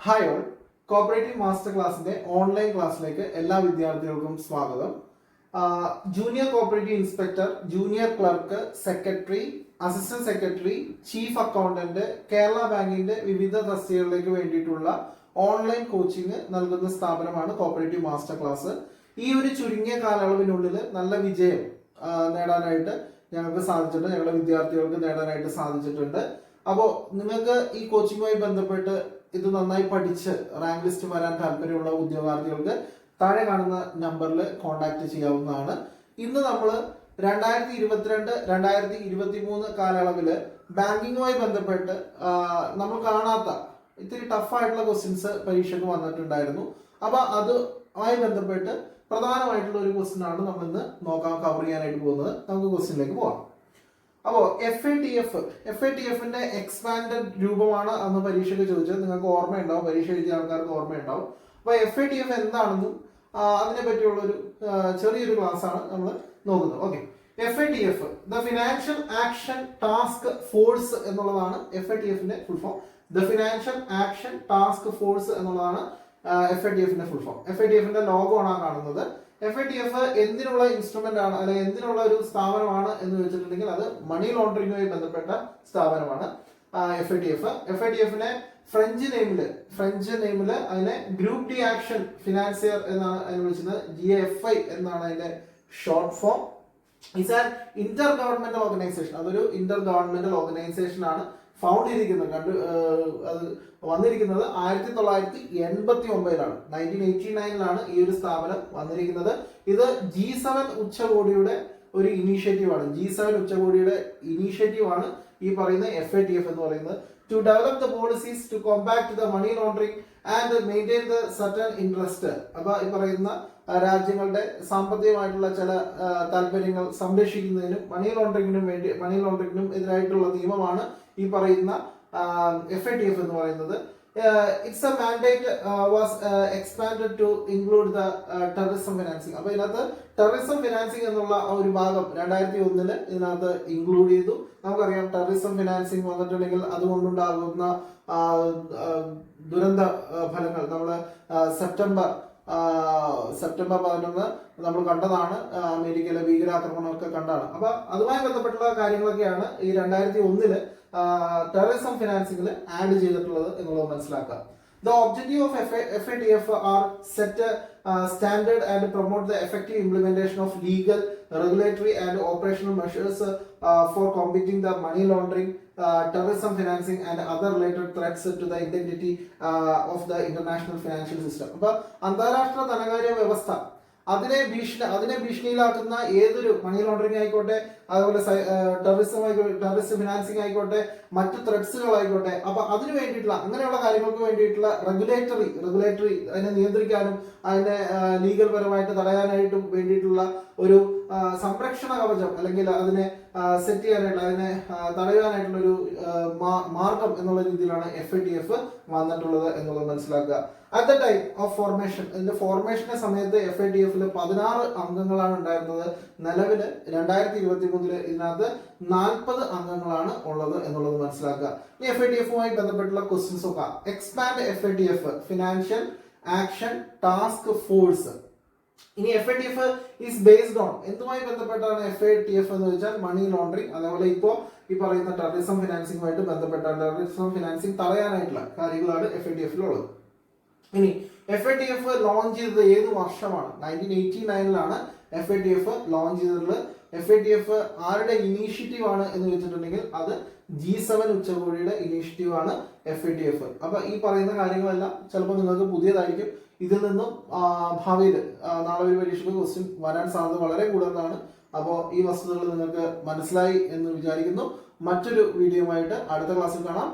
Hi all, cooperative master ക്ലാസ്സിന്റെ online ക്ലാസ്സിലേക്ക് എല്ലാ വിദ്യാർത്ഥികൾക്കും സ്വാഗതം. Junior cooperative inspector, junior clerk, secretary, assistant secretary, chief accountant, Kerala ബാങ്കിന്റെ വിവിധ തസ്തികകളിലേക്ക് വേണ്ടിയിട്ടുള്ള ഓൺലൈൻ കോച്ചിങ് നൽകുന്ന സ്ഥാപനമാണ് കോപ്പറേറ്റീവ് മാസ്റ്റർ ക്ലാസ്. ഈ ഒരു ചുരുങ്ങിയ കാലയളവിനുള്ളിൽ നല്ല വിജയം നേടാനായിട്ട് ഞങ്ങൾക്ക് സാധിച്ചിട്ടുണ്ട്, ഞങ്ങളുടെ വിദ്യാർത്ഥികൾക്ക് നേടാനായിട്ട് സാധിച്ചിട്ടുണ്ട്. അപ്പോൾ നിങ്ങൾക്ക് ഈ കോച്ചിങ്ങുമായി ബന്ധപ്പെട്ട് ഇത് നന്നായി പഠിച്ച് റാങ്ക് ലിസ്റ്റ് വരാൻ താല്പര്യമുള്ള ഉദ്യോഗാർത്ഥികൾക്ക് താഴെ കാണുന്ന നമ്പറിൽ കോൺടാക്ട് ചെയ്യാവുന്നതാണ്. ഇന്ന് നമ്മൾ 2022-2023 കാലയളവിൽ ബാങ്കിങ്ങുമായി ബന്ധപ്പെട്ട് നമ്മൾ കാണാത്ത ഇത്തിരി ടഫായിട്ടുള്ള ക്വസ്റ്റ്യൻസ് പരീക്ഷയ്ക്ക് വന്നിട്ടുണ്ടായിരുന്നു. അപ്പൊ അതുമായി ബന്ധപ്പെട്ട് പ്രധാനമായിട്ടുള്ള ഒരു ക്വസ്റ്റ്യൻ ആണ് നമ്മൾ ഇന്ന് കവർ ചെയ്യാനായിട്ട് പോകുന്നത്. നമുക്ക് ക്വസ്റ്റ്യനിലേക്ക് പോകാം. അപ്പോൾ FATF-ന്റെ എക്സ്പാൻഡഡ് രൂപമാണ് അന്ന് പരീക്ഷയ്ക്ക് ചോദിച്ചത്. നിങ്ങൾക്ക് ഓർമ്മയുണ്ടാവും, പരീക്ഷ എഴുതിയ ആൾക്കാർക്ക് ഓർമ്മയുണ്ടാവും. അപ്പോൾ FATF എന്താണെന്നും അതിനെ പറ്റിയുള്ള ഒരു ചെറിയൊരു ക്ലാസ് ആണ് നമ്മൾ നോക്കുന്നത്. Okay, FATF the financial action task force എന്നുള്ളതാണ് FATF-ന്റെ full form. The financial action task force എന്നുള്ളതാണ് FATF-ന്റെ ഫുൾ ഫോം. FATF-ന്റെ ലോഗോ ആണ് കാണുന്നത്. FATF എന്തിനുള്ള ഇൻസ്ട്രുമെന്റ് ആണ്, അല്ലെങ്കിൽ എന്തിനുള്ള ഒരു സ്ഥാപനമാണ് എന്ന് വെച്ചിട്ടുണ്ടെങ്കിൽ അത് മണി ലോണ്ടറിങ്ങുമായി ബന്ധപ്പെട്ട സ്ഥാപനമാണ് FATF-നെ ഫ്രഞ്ച് നെയിമില് അതിനെ ഗ്രൂപ്പ് ഡി ആക്ഷൻ ഫിനാൻസിയർ എന്നാണ് അതിനെ വിളിച്ചത്. GAFI എന്നാണ് അതിന്റെ short form. It's an Inter governmental organisation. അതൊരു ഇന്റർ ഗവൺമെന്റൽ ഓർഗനൈസേഷൻ ആണ്. ഫൗണ്ട് ചെയ്തിരിക്കുന്നത് അത് വന്നിരിക്കുന്നത് 1989-ലാണ്. 1989-ലാണ് ഈ ഒരു സ്ഥാപനം വന്നിരിക്കുന്നത്. ഇത് G7 ഉച്ചകോടിയുടെ ഒരു ഇനീഷ്യേറ്റീവ് ആണ്. G7 ഉച്ചകോടിയുടെ ഇനീഷ്യേറ്റീവ് ആണ് ഈ പറയുന്ന FATF എന്ന് പറയുന്നത്. To develop the policies to compact the money laundering and maintain the certain interest. അപ്പൊ ഈ പറയുന്ന രാജ്യങ്ങളുടെ സാമ്പത്തികമായിട്ടുള്ള ചില താല്പര്യങ്ങൾ സംരക്ഷിക്കുന്നതിനും മണി ലോണ്ടറിംഗിനും എതിരായിട്ടുള്ള നിയമമാണ് ഈ പറയുന്ന FATF എന്ന് പറയുന്നത്. Its a mandate was expanded to include the terrorism financing. അപ്പോൾ ഇതിനകത്ത് ടെററിസം ഫിനാൻസിങ് എന്നുള്ള ഒരു ഭാഗം 2001 ഇതിനകത്ത് ഇൻക്ലൂഡ് ചെയ്തു. നമുക്കറിയാം ടെററിസം ഫിനാൻസിങ് വന്നിട്ടുണ്ടെങ്കിൽ അതുകൊണ്ടുണ്ടാകുന്ന ദുരന്ത ഫലങ്ങൾ നമ്മൾ സെപ്റ്റംബർ 11 നമ്മൾ കണ്ടതാണ്. അമേരിക്കയിലെ ഭീകരാക്രമണമൊക്കെ കണ്ടാണ്. അപ്പൊ അതുമായി ബന്ധപ്പെട്ടുള്ള കാര്യങ്ങളൊക്കെയാണ് ഈ 2001 ടെററിസം ഫിനാൻസിംഗിൽ ആഡ് ചെയ്തിട്ടുള്ളത് എന്നുള്ളത് മനസ്സിലാക്കാം. The objective of FATF are set standard and promote the effective implementation of legal, regulatory and operational measures for combating the money laundering, terrorism financing and other related threats to the integrity of the international financial system. അപ്പോൾ അന്താരാഷ്ട്ര ധനകാര്യ വ്യവസ്ഥ അതിനെ ഭീഷണിയിലാക്കുന്ന ഏതൊരു money laundering ആയിക്കോട്ടെ, അതുപോലെ terrorist financing ആയിക്കോട്ടെ, മറ്റു ത്രെഡ്സുകളായിക്കോട്ടെ, അപ്പൊ അതിനു വേണ്ടിയിട്ടുള്ള അങ്ങനെയുള്ള കാര്യങ്ങൾക്ക് വേണ്ടിയിട്ടുള്ള റെഗുലേറ്ററി അതിനെ നിയന്ത്രിക്കാനും അതിനെ ലീഗൽ പരമായിട്ട് തടയാനായിട്ടും വേണ്ടിയിട്ടുള്ള ഒരു സംരക്ഷണ കവചം, അല്ലെങ്കിൽ അതിനെ സെറ്റ് ചെയ്യാനായിട്ടുള്ള, അതിനെ തടയാനായിട്ടുള്ള ഒരു മാർഗം എന്നുള്ള രീതിയിലാണ് FATF വന്നിട്ടുള്ളത് എന്നുള്ളത് മനസ്സിലാക്കുക. At the time of formation, ഇതിന്റെ ഫോർമേഷന്റെ സമയത്ത് FATF-ൽ 16 അംഗങ്ങളാണ് ഉണ്ടായിരുന്നത്. നിലവിൽ 2023 ഇതിനകത്ത് 40 അംഗങ്ങളാണ് ഉള്ളത് എന്നുള്ളത് മനസ്സിലാക്കുക. ഈ FATF-മായി ബന്ധപ്പെട്ടുള്ള ക്വസ്റ്റ്യൻസ് ഒക്കെ. Expand FATF financial action task force. ഇനി FATF ഈസ് ബേസ്ഡ് ഓൺ എന്തുമായി ബന്ധപ്പെട്ടാണ് FATF എന്ന് വെച്ചാൽ മണി ലോണ്ടറിങ്, അതേപോലെ ഇപ്പോൾ ഈ പറയുന്ന ടെററിസം ഫിനാൻസിംഗുമായിട്ട് ബന്ധപ്പെട്ട ടെററിസം ഫിനാൻസിംഗ് തടയാനായിട്ടുള്ള കാര്യങ്ങളാണ് FATF-ലുള്ളത്. ഇനി FATF ലോഞ്ച് ചെയ്തത് ഏത് വർഷമാണ്? 1989-ലാണ് FATF ലോഞ്ച് ചെയ്തിട്ടുള്ളത്. FATF ആരുടെ ഇനീഷ്യേറ്റീവ് ആണ് എന്ന് വെച്ചിട്ടുണ്ടെങ്കിൽ അത് G7 ഉച്ചകോടിയുടെ ഇനീഷ്യേറ്റീവ് ആണ് FATF. അപ്പൊ ഈ പറയുന്ന കാര്യങ്ങളെല്ലാം ചിലപ്പോൾ നിങ്ങൾക്ക് പുതിയതായിരിക്കും. ഇതിൽ നിന്നും ഭാവിയിൽ നാളെ ഒരു പരീക്ഷയ്ക്ക് ക്വസ്റ്റ്യൻ വരാൻ സാധ്യത വളരെ കൂടുതലാണ്. അപ്പോൾ ഈ വസ്തുതകൾ നിങ്ങൾക്ക് മനസ്സിലായി എന്ന് വിചാരിക്കുന്നു. മറ്റൊരു വീഡിയോയുമായിട്ട് അടുത്ത ക്ലാസ്സിൽ കാണാം.